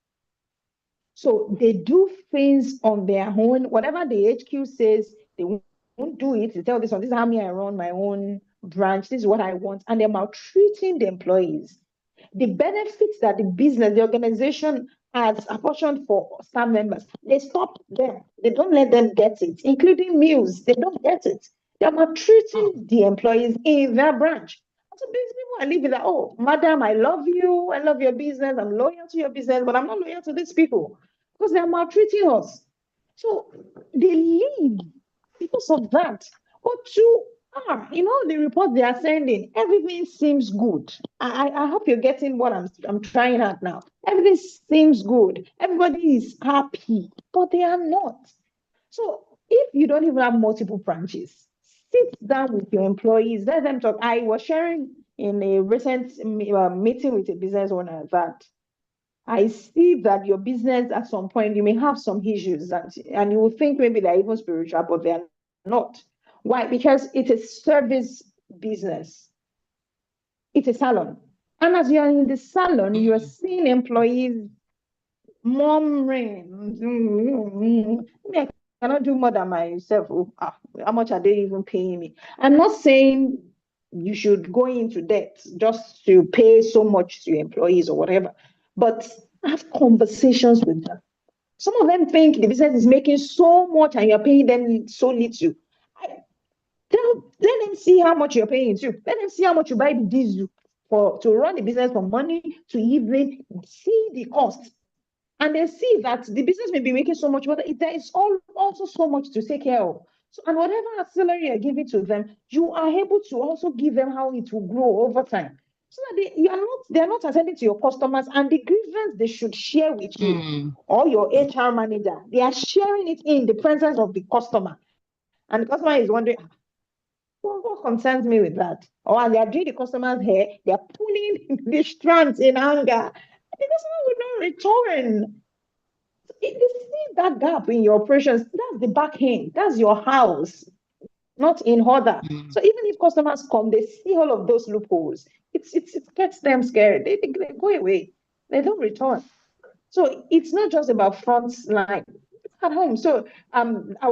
B: So they do things on their own. Whatever the HQ says, they won't do it. They tell this one, this is how me I run my own branch. This is what I want. And they're maltreating the employees. The benefits that the business, the organization has apportioned for staff members, they stop them. They don't let them get it, including meals. They don't get it. They're
A: Oh.
B: maltreating the employees in their branch. So these people are living that, oh, madam, I love you. I love your business. I'm loyal to your business, but I'm not loyal to these people because they're maltreating us. So they leave because of that. But the report they are sending, everything seems good. I hope you're getting what I'm trying at now. Everything seems good. Everybody is happy, but they are not. So if you don't even have multiple branches, sit down with your employees, let them talk. I was sharing in a recent meeting with a business owner that I see that your business at some point you may have some issues and you will think maybe they're even spiritual, but they're not. Why? Because it's a service business. It's a salon. And as you're in the salon, you're
A: Mm.
B: seeing employees murmuring. cannot do more than myself. Oh, how much are they even paying me? I'm not saying you should go into debt just to pay so much to your employees or whatever, but have conversations with them. Some of them think the business is making so much and you're paying them so little. Let them see how much you're paying too. Let them see how much you buy the diesel to run the business from morning to evening. See the cost. And they see that the business may be making so much, but there is also so much to take care of. So, and whatever salary you're giving to them, you are able to also give them how it will grow over time. So that they're not attending to your customers, and the grievance they should share with you
A: Hmm.
B: or your HR manager, they are sharing it in the presence of the customer. And the customer is wondering, what concerns me with that? Or and they are doing the customer's hair, they are pulling the strands in anger. The customer will not return. If you see that gap in your operations, that's the back end, that's your house, not in order.
A: Hmm.
B: So even if customers come, they see all of those loopholes. It gets them scared. They go away. They don't return. So it's not just about front line at home. So I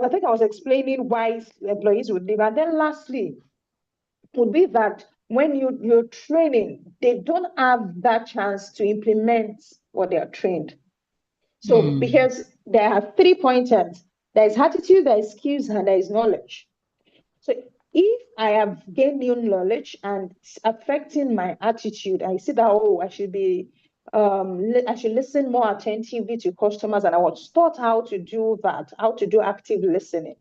B: think I was explaining why employees would leave. And then lastly, would be that when you're training, they don't have that chance to implement what they are trained. So
A: Hmm.
B: because there are 3 pointers, there is attitude, there is skills, and there is knowledge. So if I have gained new knowledge and it's affecting my attitude, I see that I should listen more attentively to customers, and I was taught how to do that, how to do active listening.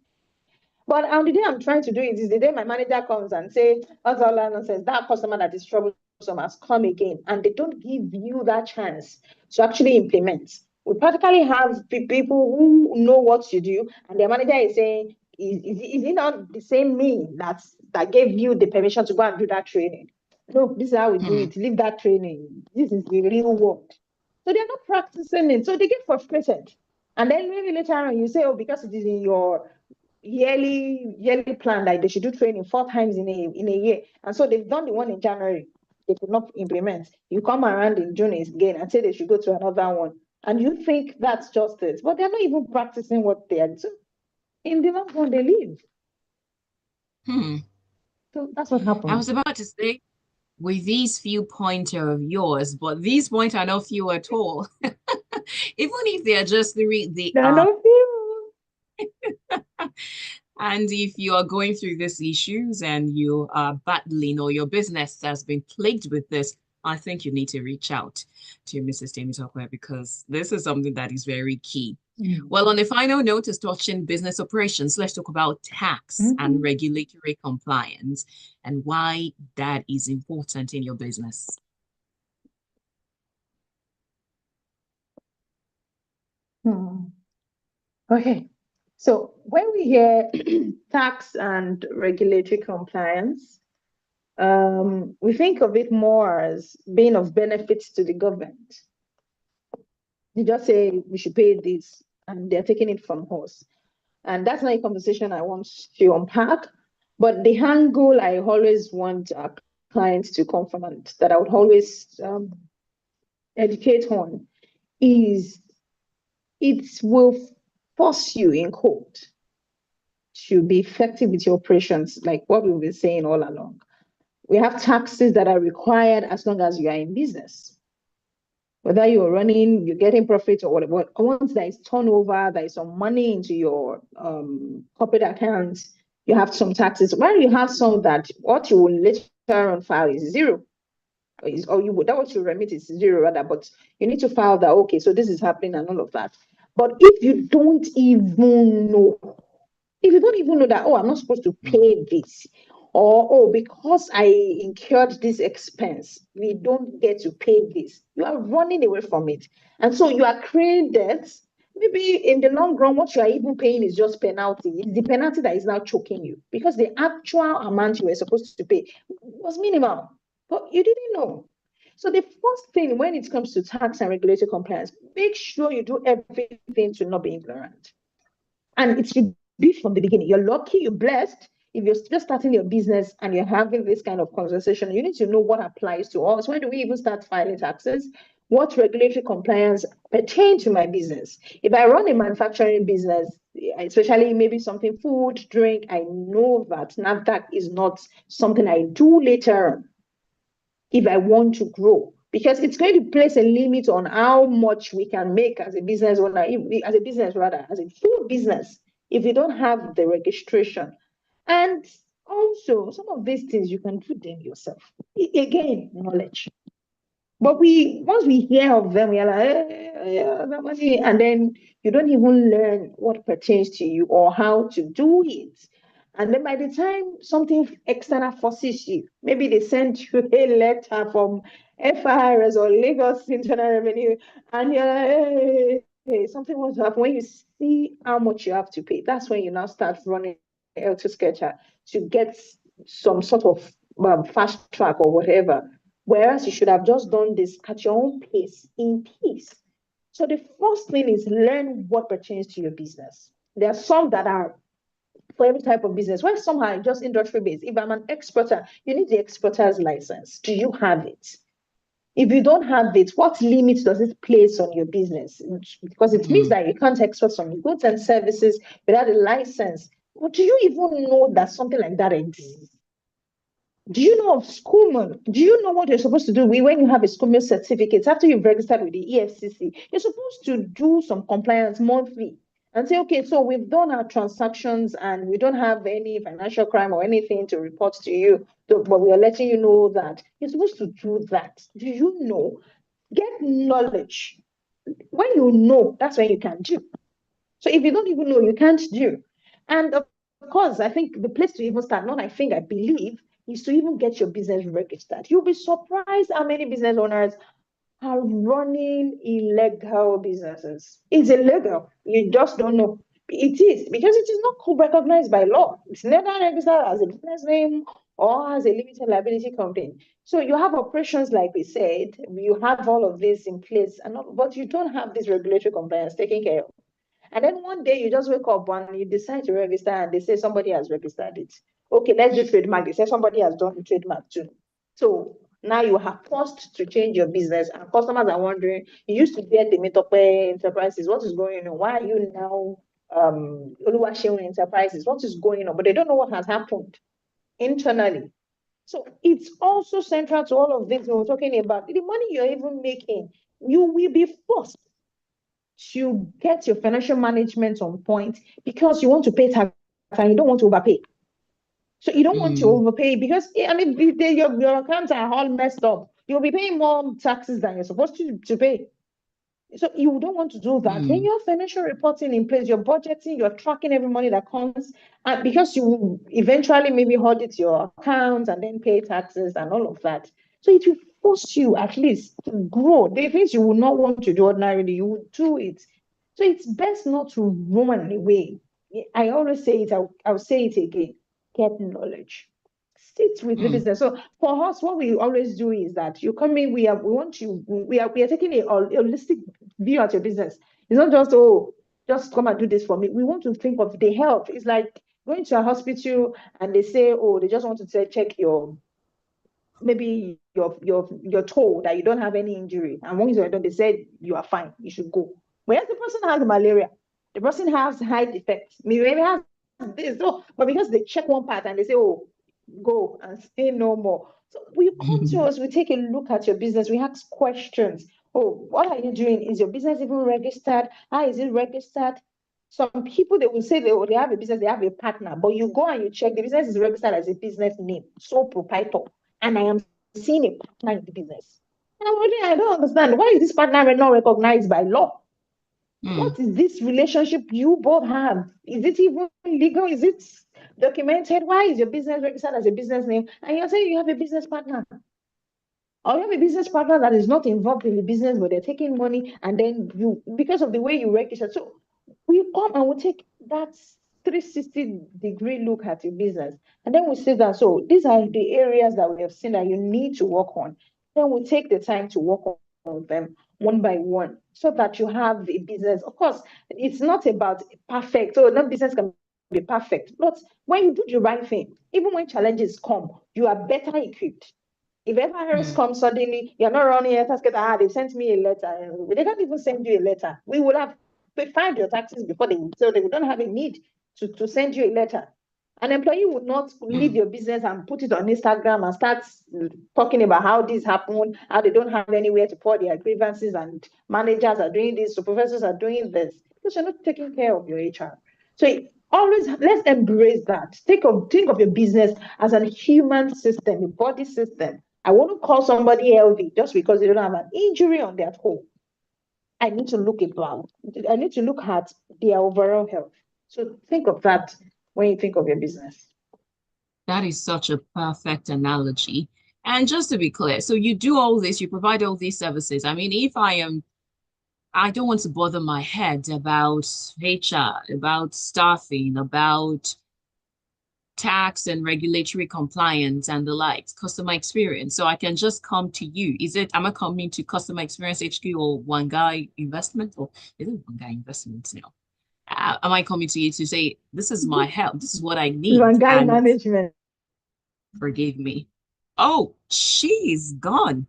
B: But the day I'm trying to do it is the day my manager comes and say, "That's all that nonsense. That customer that is troublesome has come again," and they don't give you that chance to actually implement. We practically have people who know what to do, and their manager is saying, "Is it not the same me that gave you the permission to go and do that training? No, this is how we do
A: Hmm.
B: it. Leave that training. This is the real world." So they're not practicing it. So they get frustrated. And then maybe later on you say, "Oh, because it is in your yearly plan that they should do training 4 times in a year." And so they've done the one in January, they could not implement. You come around in June again and say they should go to another one. And you think that's justice, but they're not even practicing what they are doing. In the long run, they leave.
A: Hmm.
B: So that's what
A: I was
B: happens.
A: about to say, with these few pointer of yours, but these points are not few at all. Even if they are just three, they
B: There are
A: are.
B: no few.
A: And if you are going through these issues and you are battling or your business has been plagued with this, I think you need to reach out to Mrs. Temitope because this is something that is very key.
B: Mm.
A: Well, on a final note, is touching business operations, let's talk about tax and
B: Mhm.
A: regulatory compliance and why that is important in your business.
B: Hmm. Okay. So when we hear tax and regulatory compliance, we think of it more as being of benefits to the government. They just say we should pay this, and they're taking it from us. And that's not a conversation I want to unpack. But the angle I always want our clients to come from, and that I would always educate on, is it will force you in quote to be effective with your operations, like what we've been saying all along. We have taxes that are required as long as you are in business. Whether you're running, you're getting profits or whatever, once there is turnover, there is some money into your corporate accounts, you have some taxes. While you have some that what you will later on file is zero, or you would that what you remit is zero rather, but you need to file that okay, so this is happening and all of that. But if you don't even know that, oh, I'm not supposed to pay this, or oh, because I incurred this expense, we don't get to pay this, you are running away from it. And so you are creating debts. Maybe in the long run, what you are even paying is just penalty. It's the penalty that is now choking you because the actual amount you were supposed to pay was minimal, but you didn't know. So the first thing when it comes to tax and regulatory compliance, make sure you do everything to not be ignorant. And it should be from the beginning. You're lucky, you're blessed. If you're just starting your business and you're having this kind of conversation, you need to know what applies to us. When do we even start filing taxes? What regulatory compliance pertain to my business? If I run a manufacturing business, especially maybe something food, drink, I know that NAFDAC is not something I do later on if I want to grow. Because it's going to place a limit on how much we can make as a business owner, as a business rather, as a full business, if you don't have the registration. And also, some of these things you can do them yourself. Again, knowledge. But once we hear of them, we are like, that money, and then you don't even learn what pertains to you or how to do it. And then by the time something external forces you, maybe they send you a letter from FIRS or Lagos Internal Revenue, and you're like, hey, something wants to happen. When you see how much you have to pay, that's when you now start running L2 Sketcher to get some sort of fast track or whatever. Whereas you should have just done this at your own pace, in peace. So the first thing is learn what pertains to your business. There are some that are for every type of business, where some are just industry based. If I'm an exporter, you need the exporter's license. Do you have it? If you don't have it, what limits does it place on your business? Because it means that you can't export some goods and services without a license. But do you even know that something like that exists? Do you know of school milk? Do you know what you're supposed to do when you have a school milk certificate after you've registered with the EFCC? You're supposed to do some compliance monthly and say, okay, so we've done our transactions and we don't have any financial crime or anything to report to you, but we are letting you know that you're supposed to do that. Do you know? Get knowledge. When you know, that's when you can do. So if you don't even know, you can't do. And of course, I think the place to even start, not I believe, is to even get your business registered. You'll be surprised how many business owners are running illegal businesses. It's illegal. You just don't know. It is because it is not recognized by law. It's never registered as a business name or as a limited liability company. So you have operations, like we said, you have all of this in place, but you don't have this regulatory compliance taken care of. And then one day you just wake up and you decide to register and they say somebody has registered it. Okay, let's do trademark. They say somebody has done the trademark too. So now you have forced to change your business and customers are wondering, you used to be at the Temitope Enterprises, what is going on? Why are you now Oluwaseun Enterprises? What is going on? But they don't know what has happened internally. So it's also central to all of this we're talking about. The money you're even making, you will be forced to get your financial management on point because you want to pay tax and you don't want to overpay. So you don't want to overpay because your accounts are all messed up. You'll be paying more taxes than you're supposed to pay. So you don't want to do that. When you have financial reporting in place, you're budgeting, you're tracking every money that comes, and because you will eventually maybe audit your accounts and then pay taxes and all of that. So it will force you at least to grow. The things you would not want to do ordinarily, you would do it. So it's best not to run away. I always say it, I'll say it again. Get knowledge. Sit with the business. So for us, what we always do is that you come in, we want you, we are taking a holistic view at your business. It's not just, oh, just come and do this for me. We want to think of the health. It's like going to a hospital and they say, oh, they just want to check your maybe your toe that you don't have any injury. And once you're done, they said you are fine, you should go. Whereas the person has malaria, the person has high effects, maybe has this, so, but because they check one part and they say, oh, go and say no more. So we come to us, we take a look at your business, we ask questions. Oh, what are you doing? Is your business even registered? How is it registered? Some people, they will say they have a business, they have a partner, but you go and you check, the business is registered as a business name, sole proprietor, and I am seeing a partner in the business. And I'm wondering, I don't understand. Why is this partner not recognized by law? What is this relationship you both have? Is it even legal? Is it documented? Why is your business registered as a business name? And you're saying you have a business partner. Or you have a business partner that is not involved in the business, but they're taking money, and then you, because of the way you register. So we come and we take that 360-degree look at your business. And then we say that, so these are the areas that we have seen that you need to work on. Then we take the time to work on them one by one so that you have a business. Of course, it's not about perfect. So no business can be perfect. But when you do the right thing, even when challenges come, you are better equipped. If FIRS comes suddenly, you're not running a task, they've sent me a letter. They can't even send you a letter. We would have filed your taxes before they, so they don't have a need to send you a letter. An employee would not leave
A: Mm.
B: your business and put it on Instagram and start talking about how this happened, how they don't have anywhere to pour their grievances, and managers are doing this, supervisors are doing this, because you're not taking care of your HR. So always let's embrace that. Think of your business as a human system, a body system. I want to call somebody healthy just because they don't have an injury on their toe. I need to look about. I need to look at their overall health. So think of that when you think of your business.
A: That is such a perfect analogy. And just to be clear, so you do all this, you provide all these services. I mean, if I don't want to bother my head about HR, about staffing, about tax and regulatory compliance and the likes, customer experience. So I can just come to you. Am I coming to Customer Experience HQ or One Guy Investment, or is it One Guy Investment now? Am I coming to you to say, this is my help, this is what I need,
B: Rangai
A: and
B: management.
A: forgive me? Oh, she's gone.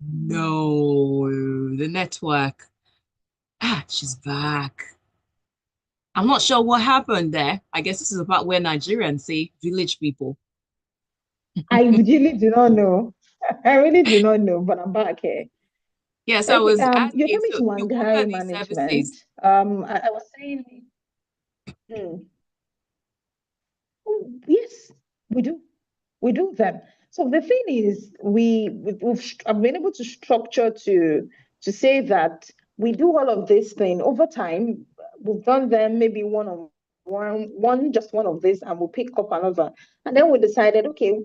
A: No, the network. She's back. I'm not sure what happened there. I guess this is about where Nigerians say village people.
B: I really do not know. I really do not know, but I'm back here.
A: Yes, I
B: Okay,
A: was
B: you're
A: asking,
B: coming
A: so
B: to
A: you offer
B: Wangai
A: these
B: management.
A: services.
B: I was saying, hmm, oh, yes, we do. We do them. So the thing is, I've been able to structure to say that we do all of this thing over time. We've done them maybe just one of this, and we'll pick up another. And then we decided, okay,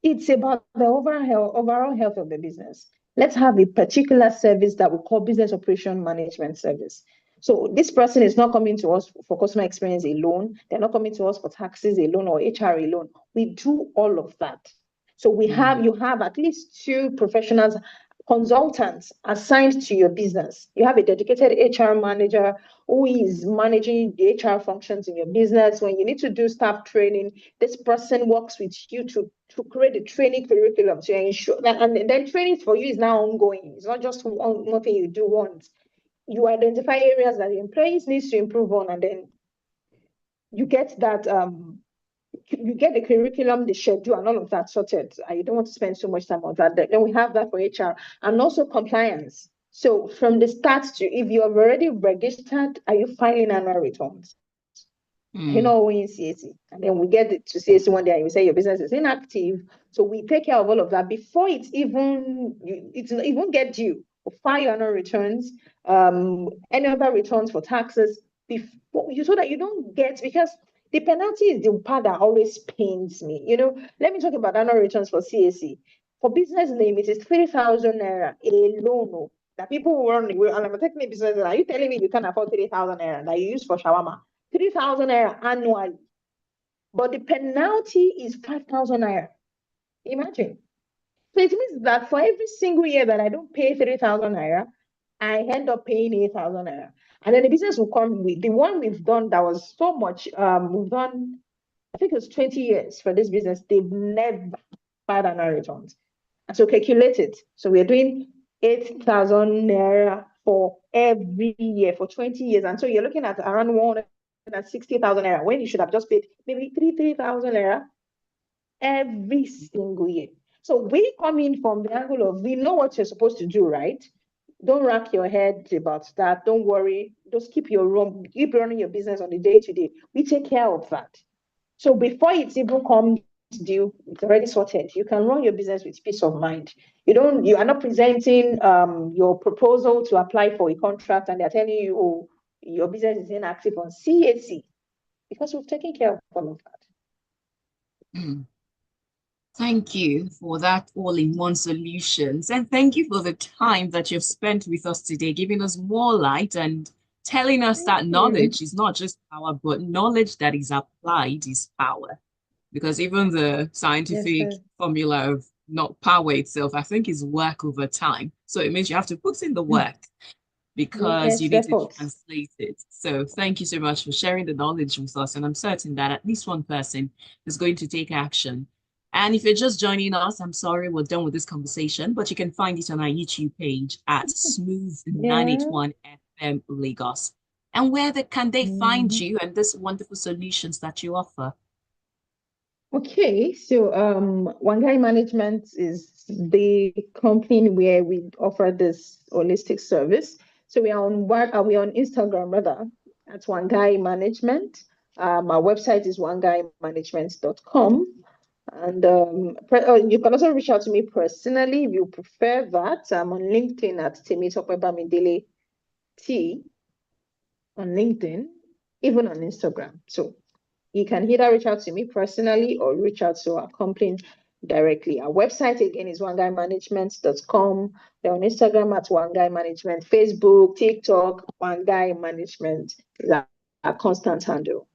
B: it's about the overall health of the business. Let's have a particular service that we call business operation management service. So this person is not coming to us for customer experience alone. They're not coming to us for taxes alone or HR alone. We do all of that. So
A: Mm,
B: you have at least two professionals, consultants assigned to your business. You have a dedicated HR manager who is managing the HR functions in your business. When you need to do staff training, this person works with you to create a training curriculum to ensure that, and then training for you is now ongoing. It's not just one thing you do once. You identify areas that the employees needs to improve on, and then you get that you get the curriculum, the schedule, and all of that sorted. I don't want to spend so much time on that. Then we have that for HR, and also compliance. So from the start to, if you have already registered, are you filing annual returns? Are you
A: mm,
B: not owing CAC? And then we get it to CAC one day and you say your business is inactive. So we take care of all of that before it even get due. We file your annual returns, any other returns for taxes before you, so that you don't get, because the penalty is the part that always pains me. Let me talk about annual returns for CAC. For business name, it is 3,000 naira alone. That people will run away. And I'm taking a business. Are you telling me you can afford 3,000 naira that you use for shawarma? 3,000 naira annually. But the penalty is 5,000 naira. Imagine. So it means that for every single year that I don't pay 3,000 naira, I end up paying 8,000 naira. And then the business will come with the one we've done that was so much. We've done, I think it was 20 years for this business. They've never filed annual returns. And so calculate it. So we're doing 8,000 naira for every year for 20 years. And so you're looking at around 160,000 naira when you should have just paid maybe 3,000 naira every single year. So we come in from the angle of, we know what you're supposed to do, right? Don't rack your head about that. Don't worry. Just keep running your business on the day to day. We take care of that. So before it even comes due, it's already sorted. You can run your business with peace of mind. You are not presenting your proposal to apply for a contract and they're telling you, oh, your business is inactive on CAC, because we've taken care of all of that.
A: mm. Thank you for that all-in-one solutions. And thank you for the time that you've spent with us today, giving us more light and telling us
B: Thank
A: that
B: you.
A: knowledge is not just power, but knowledge that is applied is power. Because even the
B: Yes,
A: scientific
B: sir.
A: formula of not power itself, I think is work over time. So it means you have to put in the work because you
B: Yes,
A: need to
B: efforts.
A: translate it. So thank you so much for sharing the knowledge with us. And I'm certain that at least one person is going to take action. And if you're just joining us, I'm sorry we're done with this conversation, but you can find it on our YouTube page at Smooth
B: Yeah.
A: 981 FM Lagos. And where can they find
B: Mhm.
A: you and this wonderful solutions that you offer?
B: Okay, so Wangai Management is the company where we offer this holistic service. So we are on we on Instagram rather at Wangai Management. Our website is wangaimanagement.com. And you can also reach out to me personally if you prefer that. I'm on LinkedIn at Temitope Bamidele T on LinkedIn, even on Instagram. So you can either reach out to me personally or reach out to our company directly. Our website again is wangaimanagement.com. They're on Instagram at Wangai Management, Facebook, TikTok, Wangai Management is our constant handle.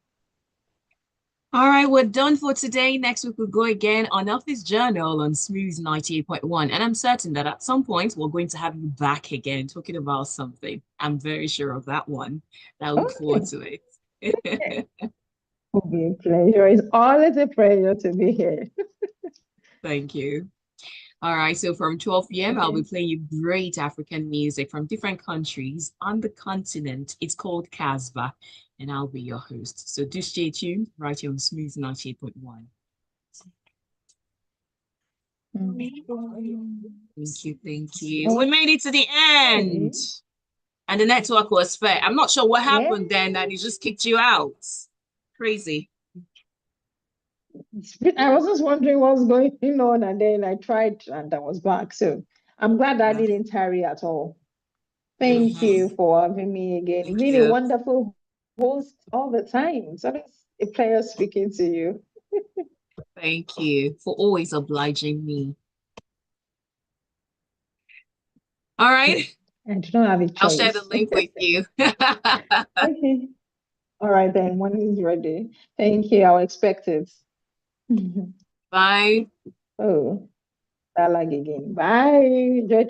A: All right, we're done for today. Next week we'll go again on Office Journal on Smooth 98.1. And I'm certain that at some point we're going to have you back again talking about something. I'm very sure of that one. I look forward
B: Okay.
A: to it.
B: It will be a pleasure. It's always a pleasure to be here.
A: Thank you. All right, so from 12 p.m., I'll be
B: Okay.
A: playing you great African music from different countries on the continent. It's called Casbah, and I'll be your host. So do stay tuned right here on Smooth 98.1. Thank you, thank you. We made it to the end.
B: Okay.
A: And the network was fair. I'm not sure what
B: Yeah.
A: happened then that it just kicked you out. Crazy.
B: I was just wondering what's going on, and then I tried and I was back. So I'm glad that
A: Yeah.
B: didn't tarry at all. Thank
A: Mhm.
B: you for having me again. You've
A: Thank
B: been a
A: you.
B: wonderful host all the time. So it's a pleasure speaking to you.
A: Thank you for always obliging me. All right.
B: I do not have a
A: I'll share the
B: choice.
A: link with you.
B: Okay. All right, then. When it's ready. Thank you. I'll expect it.
A: Bye.
B: Oh, that lag again. Bye. Enjoy